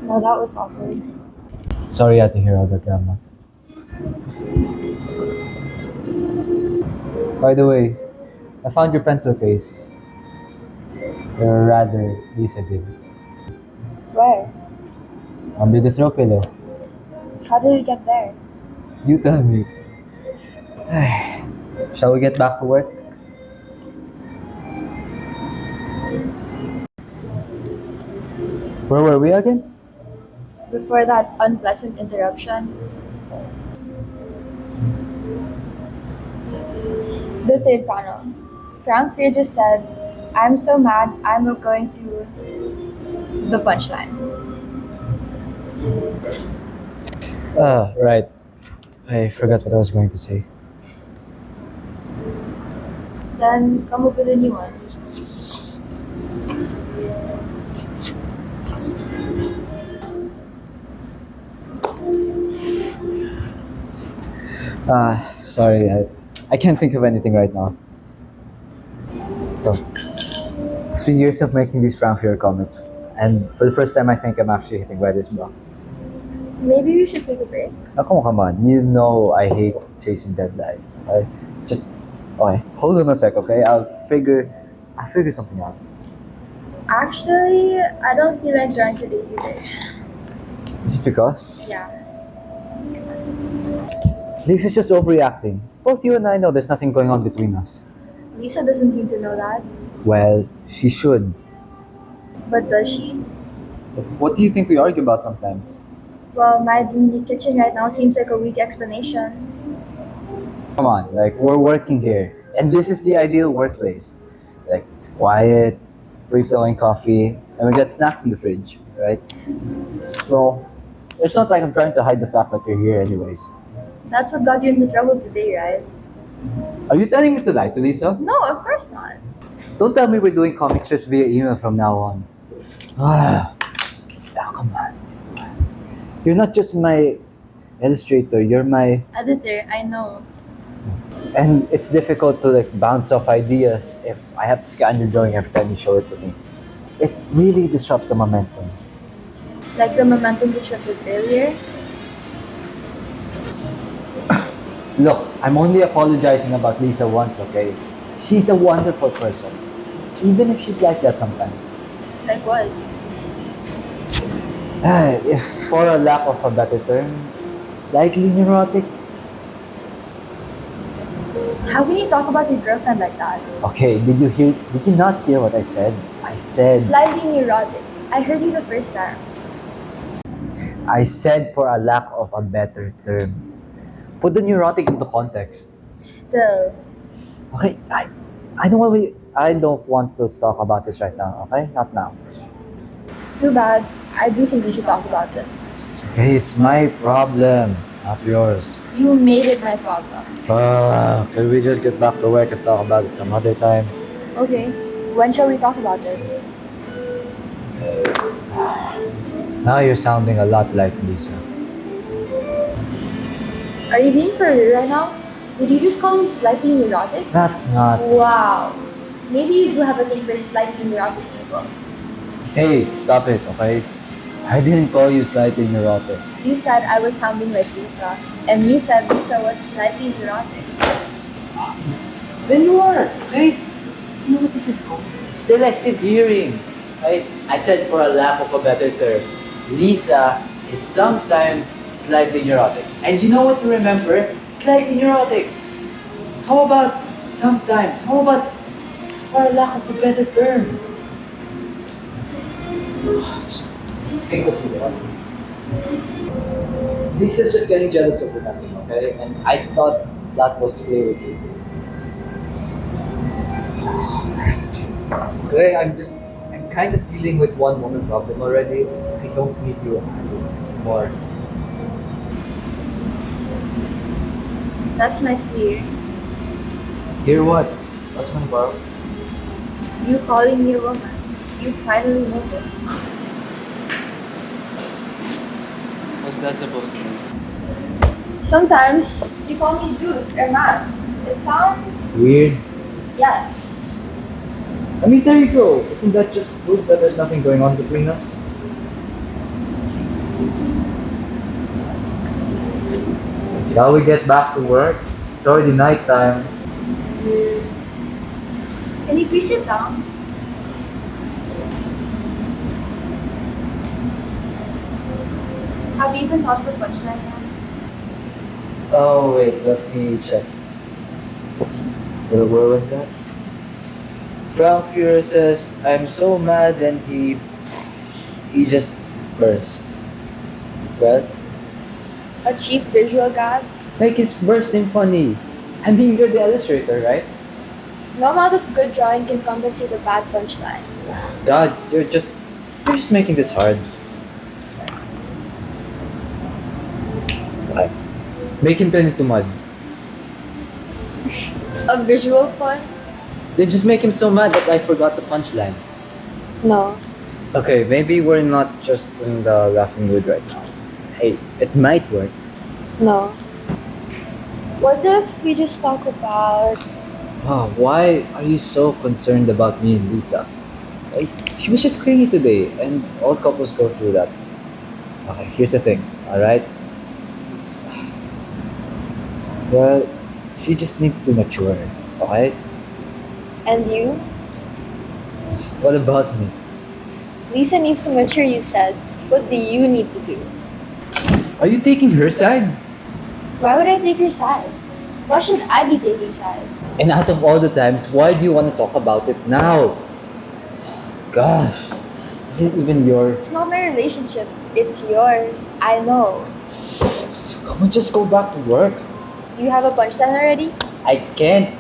No, that was awkward. Sorry I had to hear all the drama. By the way, I found your pencil case. Or rather, Lisa did. Where? Under the throw pillow. How did we get there? You tell me. Shall we get back to work? Where were we again? Before that unpleasant interruption. The third panel. Frank Fear just said, I'm so mad, I'm going to the punchline. Right. I forgot what I was going to say. Then come up with a new one. Sorry, I can't think of anything right now. So, it's 3 years of making these Frank Fear comics, and for the first time, I think I'm actually hitting writer's block. Maybe we should take a break. Oh, come on. You know I hate chasing deadlines. Okay? Okay. Hold on a sec, okay? I'll figure something out. Actually, I don't feel like drawing today either. Is it because? Yeah. Lisa's just overreacting. Both you and I know there's nothing going on between us. Lisa doesn't seem to know that. Well, she should. But does she? What do you think we argue about sometimes? Well, my being in the kitchen right now seems like a weak explanation. Come on, like, we're working here, and this is the ideal workplace. Like, it's quiet, free-flowing coffee, and we got snacks in the fridge, right? So, it's not like I'm trying to hide the fact that you're here anyways. That's what got you into trouble today, right? Are you telling me to lie to Lisa? No, of course not. Don't tell me we're doing comic strips via email from now on. Come on. You're not just my illustrator, you're my... Editor, I know. And it's difficult to like bounce off ideas if I have to scan your drawing every time you show it to me. It really disrupts the momentum. Like the momentum disrupted earlier. Look, I'm only apologizing about Lisa once, okay? She's a wonderful person. Even if she's like that sometimes. Like what? If for a lack of a better term, slightly neurotic. How can you talk about your girlfriend like that? Okay, did you not hear what I said? I said... Slightly neurotic. I heard you the first time. I said for a lack of a better term. Put the neurotic into context. Still. Okay, I don't want to talk about this right now, okay? Not now. Too bad. I do think we should talk about this. Okay, it's my problem, not yours. You made it my problem. Can we just get back to work and talk about it some other time? Okay. When shall we talk about it? Now you're sounding a lot like Lisa. Are you being for real right now? Did you just call me slightly neurotic? That's not... Wow. Maybe you do have a thing for slightly neurotic people. Hey, stop it, okay? I didn't call you slightly neurotic. You said I was sounding like Lisa, and you said Lisa was slightly neurotic. Then you are, okay? You know what this is called? Selective hearing. Right? I said for a lack of a better term, Lisa is sometimes slightly neurotic. And you know what to remember? Slightly neurotic. How about sometimes? How about for a lack of a better term? Just think of what. Lisa's just getting jealous over nothing, okay? And I thought that was clear with you too. Okay, I'm kind of dealing with one woman problem already. I don't need you anymore. That's nice to hear. Hear what? What's my borrow? You calling me a woman. You finally noticed. What's that supposed to mean? Sometimes you call me dude or man. It sounds Weird. yes. I mean, there you go. Isn't that just proof that there's nothing going on between us? Shall we get back to work? It's already nighttime. Can you please sit down? Have you even thought of a punchline yet? Oh wait, let me check. Where was that? Frank Fury says, "I'm so mad," and he just burst. Well, A cheap visual gag? make his bursting funny. I mean, you're the illustrator, right? No amount of good drawing can compensate a bad punchline. God, you're just making this hard. Okay. Make him turn into mud. A visual fun? Then just make him so mad that I forgot the punchline. No. Okay, maybe we're not just in the laughing mood right now. Hey, it might work. No. What if we just talk about... Ah, why are you so concerned about me and Lisa? Like, she was just clingy today, and all couples go through that. Okay, here's the thing, alright? Well, she just needs to mature, okay? And you? What about me? Lisa needs to mature, you said. What do you need to do? Are you taking her side? Why would I take her side? Why should I be taking sides? And out of all the times, why do you want to talk about it now? Gosh, is it even yours? It's not my relationship. It's yours. I know. Come on, just go back to work. Do you have a punchline already? I can't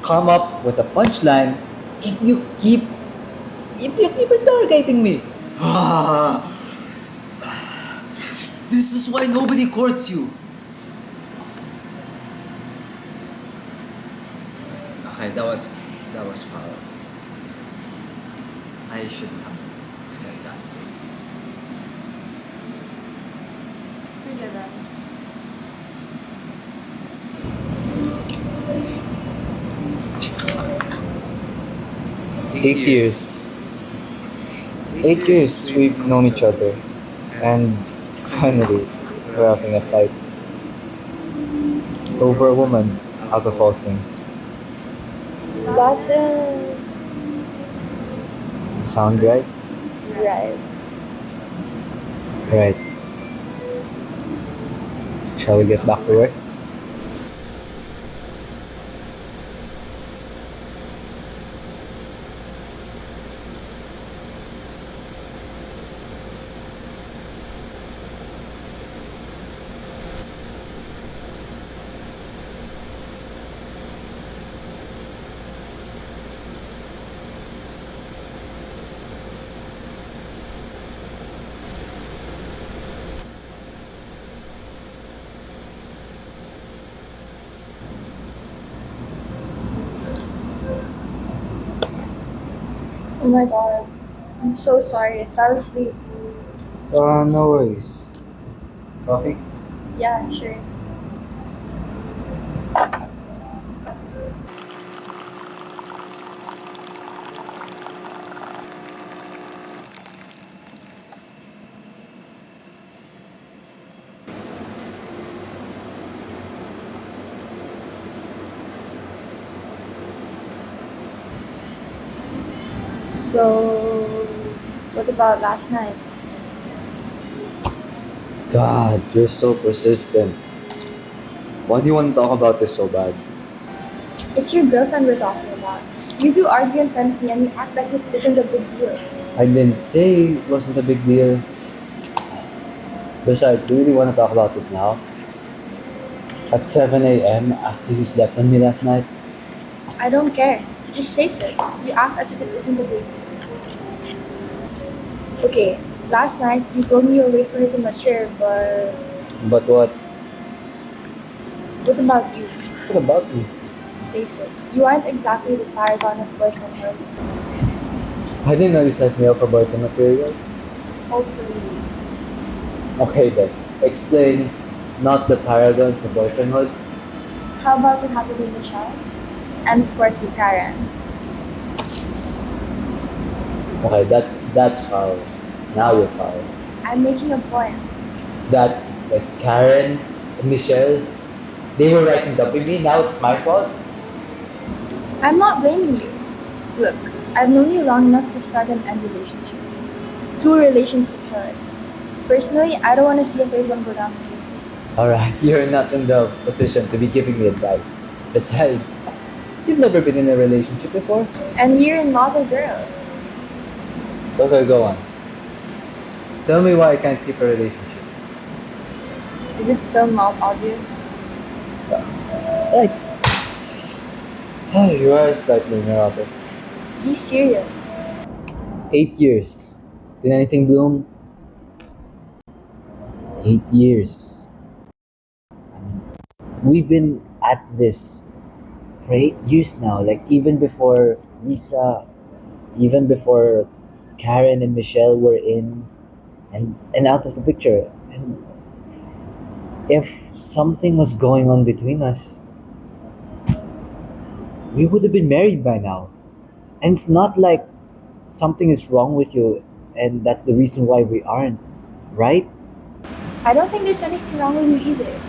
come up with a punchline if you keep interrogating me. This is why nobody courts you. Okay, that was foul. I shouldn't have said that. Forgive them. Eight years. 8 years we've known each other, and finally we're having a fight over a woman, out of all things. But, Does it sound right? right. Right. Shall we get back to work? Oh my god. I'm so sorry. I fell asleep. No worries. Coffee? Yeah, sure. So, what about last night? God, you're so persistent. Why do you want to talk about this so bad? It's your girlfriend we're talking about. You do argue in front of me and you act like it isn't a big deal. I didn't say it wasn't a big deal. Besides, do you really want to talk about this now? At 7 a.m. after you slept on me last night? I don't care. Just face it. You act as if it isn't a big deal. Okay, last night you told me you'll wait for her to mature, but But what? what about you? What about me? Face it. You aren't exactly the paragon of boyfriendhood. I didn't know you set me up for boyfriend material. Oh, please. Okay then, explain. Not the paragon for boyfriendhood. How about what happened with Michelle? And of course with Karen. Okay, that's foul. Now you're foul. I'm making a point. That like Karen and Michelle, They were right in dumping me, now it's my fault? I'm not blaming you. Look, I've known you long enough to start and end relationships. Two relationships already. Personally, I don't want to see a third one go down the drain. Alright, you're not in the position to be giving me advice. Besides, you've never been in a relationship before? And you're not a girl. Okay, go on. Tell me why I can't keep a relationship. Is it still not obvious? Like, you are slightly neurotic. Be serious. 8 years. Did anything bloom? 8 years. We've been at this for 8 years now. Like even before Lisa, even before Karen and Michelle were in and out of the picture. And if something was going on between us, we would have been married by now. And it's not like something is wrong with you and that's the reason why we aren't, right? I don't think there's anything wrong with you either.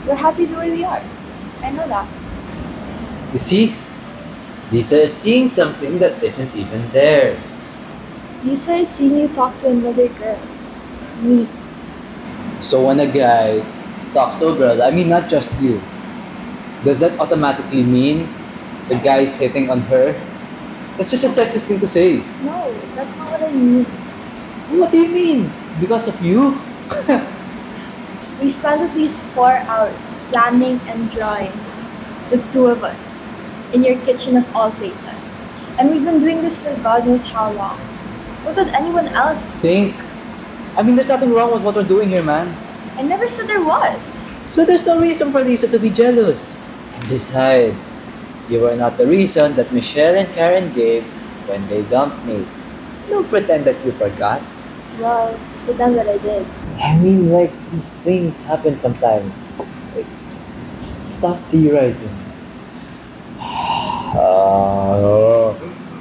We're happy the way we are. I know that. You see, Lisa is seeing something that isn't even there. Lisa has seen you talk to another girl. Me. So when a guy talks to a girl, I mean not just you, does that automatically mean the guy is hitting on her? That's just a sexist thing to say. No, that's not what I mean. What do you mean? Because of you? We spent at least 4 hours planning and drawing, the two of us, in your kitchen of all places. And we've been doing this for God knows how long. What would anyone else Think. I mean, there's nothing wrong with what we're doing here, man. I never said there was. So there's no reason for Lisa to be jealous. Besides, you were not the reason that Michelle and Karen gave when they dumped me. Don't pretend that you forgot. Well, pretend that I did. I mean, like, these things happen sometimes. Like, just stop theorizing.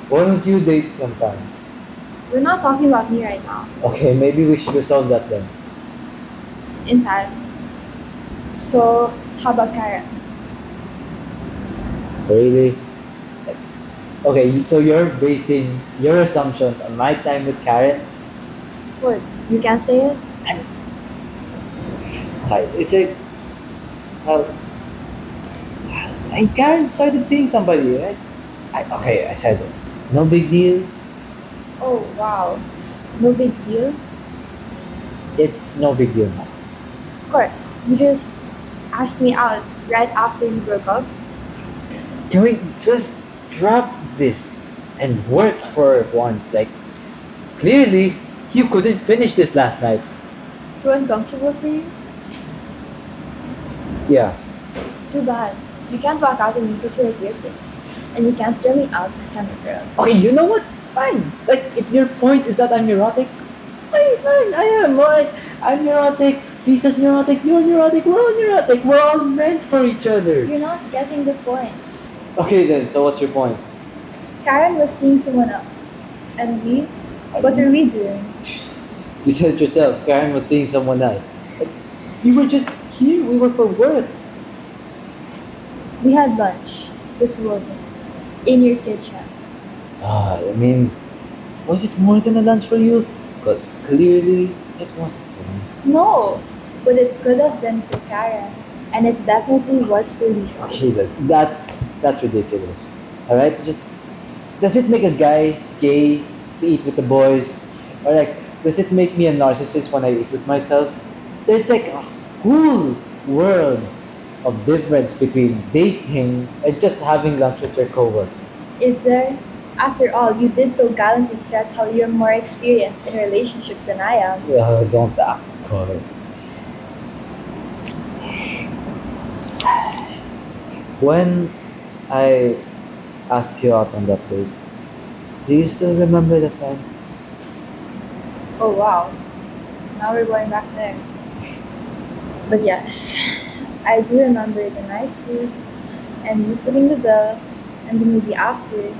Why don't you date sometime? We're not talking about me right now. Okay, maybe we should resolve that then. In fact. So, how about Karen? Really? Okay, so you're basing your assumptions on my time with Karen? What? You can't say it? Hi, it's like, well, and Karen started seeing somebody, right? Okay, I said it. No big deal. Oh, wow. No big deal? It's no big deal now. Of course. You just asked me out right after you broke up. Can we just drop this and work for once? Like, clearly, you couldn't finish this last night. Too uncomfortable for you? Yeah. Too bad. You can't walk out on me because you're at your place. And you can't throw me out because I'm a girl. Okay, you know what? Fine. Like, if your point is that I'm neurotic, fine, I am. Right? I'm neurotic. Lisa's neurotic. You're neurotic. We're all neurotic. We're all meant for each other. You're not getting the point. Okay, then. So what's your point? Karen was seeing someone else. And we? What are we doing? You said it yourself. Karen was seeing someone else. But you were just here. We were for work. We had lunch, the two of us, in your kitchen. I mean, was it more than a lunch for you? Because clearly it wasn't for me. No, but it could have been for Karen. And it definitely was for Lisa. Okay, that's ridiculous. All right, just does it make a guy gay to eat with the boys, or like does it make me a narcissist when I eat with myself? There's like a whole world of difference between dating and just having lunch with your coworker. Is there? After all, you did so gallantly stress how you're more experienced in relationships than I am. Don't act coy. When I asked you out on that date, do you still remember the time? Oh wow. Now we're going back there. But yes, I do remember the nice food, and you footing the bill, and the movie after,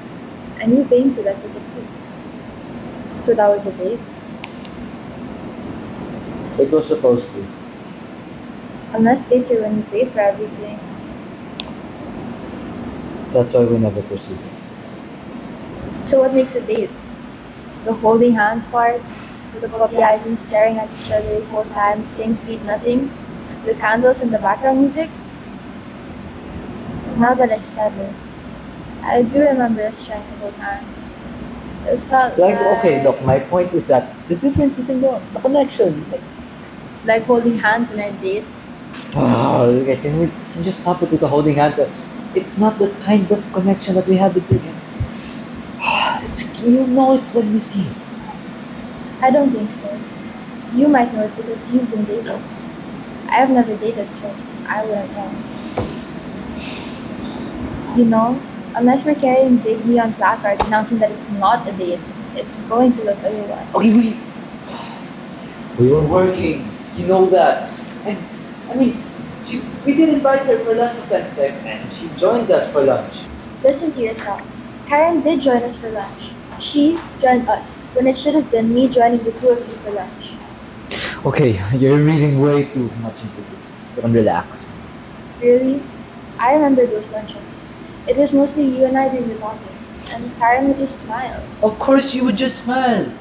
and you paying for that ticket too. So that was a date. It was supposed to. Unless dates are when you pay for everything. That's why we never pursued it. So what makes a date? The holding hands part? The puppy eyes and staring at each other the whole time, saying sweet nothings? The candles and the background music? Now that I said it, I do remember us trying to hold hands. It felt Like, okay, look, my point is that the difference is in the connection. like holding hands in a date. Oh, okay, can you just stop it with the holding hands? It's not the kind of connection that we have. It's like, you know it when you see it. I don't think so. You might know it because you've been dating. I have never dated, so I wouldn't know. You know, unless we're carrying big neon placards announcing that it's not a date, it's going to look otherwise. Okay, we were working. You know that. And I mean, we did invite her for lunch at that time, and she joined us for lunch. Listen to yourself. Karen did join us for lunch. She joined us, when it should have been me joining the two of you for lunch. Okay, you're reading way too much into this. But relax. Really? I remember those lunches. It was mostly you and I doing the talking, and Karen would just smile. Of course, you would just smile.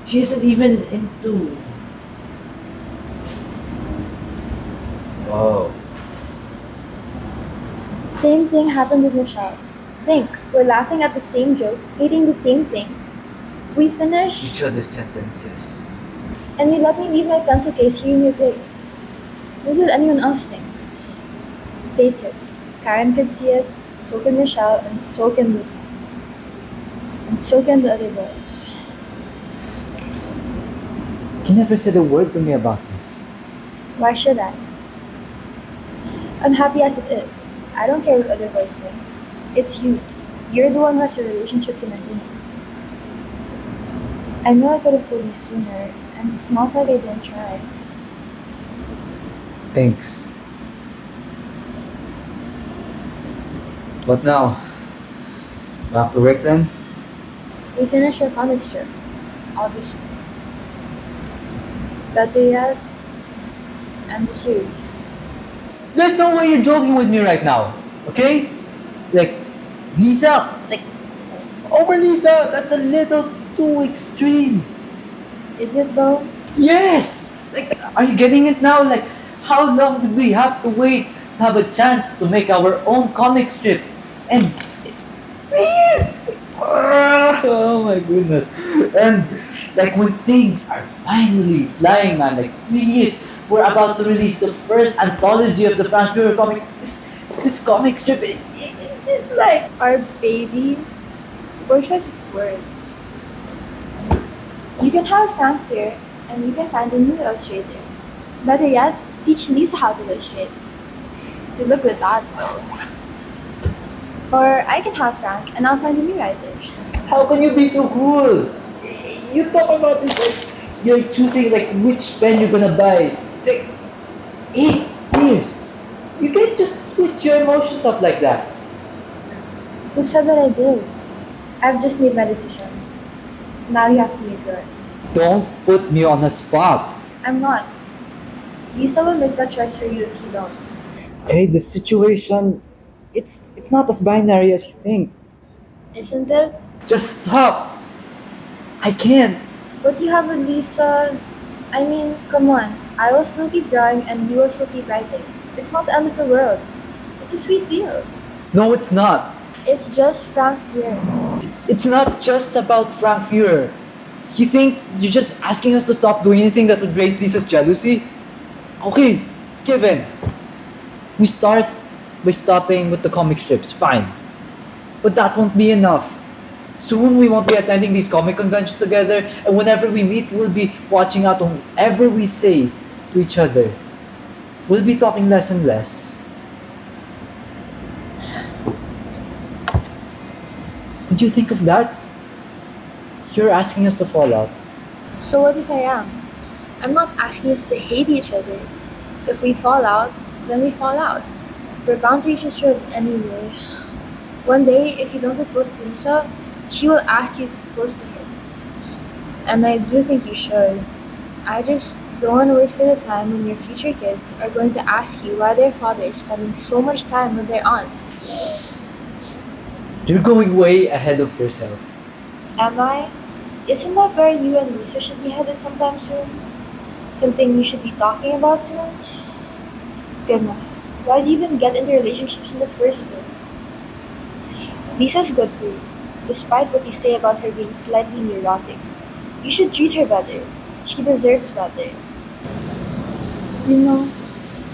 She isn't even into. Wow. Same thing happened with Michelle. Think, we're laughing at the same jokes, hating the same things. We finished, Each other's sentences. and you let me leave my pencil case here in your place. What would anyone else think? Face it, Karen could see it, so can Michelle, and so can Lisa. And so can the other boys. He never said a word to me about this. Why should I? I'm happy as it is. I don't care what other boys think. It's you. You're the one who has a relationship to maintain. I know I could have told you sooner, and it's not like I didn't try. Thanks. What now? Back to work then? We finished our comic strip, obviously. Better yet, and the series. There's no way you're joking with me right now, okay? Like, Lisa, over Lisa, that's a little too extreme. Is it though? Yes! Like, are you getting it now? Like, how long did we have to wait to have a chance to make our own comic strip? And it's 3 years! Oh my goodness. And, like, when things are finally flying on, like, 3 years, we're about to release the first anthology of the Frank Fuhrer comic. This comic strip, it's like. Our baby? Poor choice of words. You can have Frank here, and you can find a new illustrator. Better yet, teach Lisa how to illustrate. You look with that though. Or I can have Frank, and I'll find a new writer. How can you be so cruel? You talk about this like you're choosing like which pen you're gonna buy. It's like 8 years. You can't just switch your emotions up like that. Who said that I did? I've just made my decision. Now you have to make yours. Don't put me on a spot. I'm not. Lisa will make that choice for you if you don't. Okay, the situation, it's not as binary as you think. Isn't it? Just stop. I can't. What you have with Lisa, I mean, come on. I will still keep drawing and you will still keep writing. It's not the end of the world. It's a sweet deal. No, it's not. It's just Frank here. It's not just about Frank Fuhrer. You think you're just asking us to stop doing anything that would raise Lisa's jealousy? Okay, given. We start by stopping with the comic strips, fine. But that won't be enough. Soon we won't be attending these comic conventions together, and whenever we meet, we'll be watching out on whatever we say to each other. We'll be talking less and less. Did you think of that? You're asking us to fall out. So what if I am? I'm not asking us to hate each other. If we fall out, then we fall out. We're bound to reach this road anyway. One day, if you don't propose to Lisa, she will ask you to propose to her. And I do think you should. I just don't want to wait for the time when your future kids are going to ask you why their father is spending so much time with their aunt. You're going way ahead of yourself. Am I? Isn't that where you and Lisa should be headed sometime soon? Something you should be talking about soon? Goodness, why do you even get into relationships in the first place? Lisa's good for you, despite what you say about her being slightly neurotic. You should treat her better. She deserves better. You know,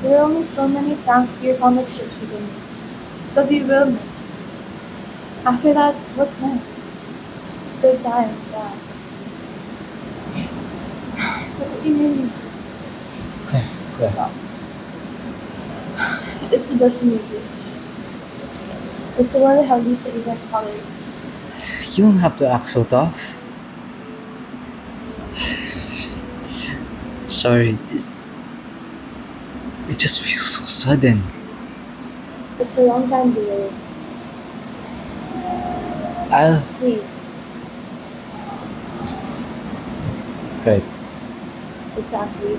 there are only so many Frank Fear comic strips we can make. But we will make. After that, what's next? Good times, yeah. What do you mean? Yeah. It's a destiny of yours. It's a wonder how Lisa even tolerates you. You don't have to act so tough. Sorry. It just feels so sudden. It's a long time delay. I'll. Please, Right. exactly.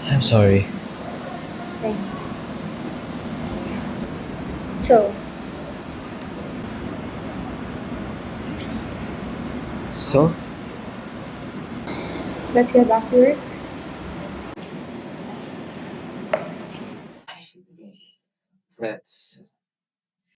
I'm sorry. Thanks. So, So? let's get back to work. Let's.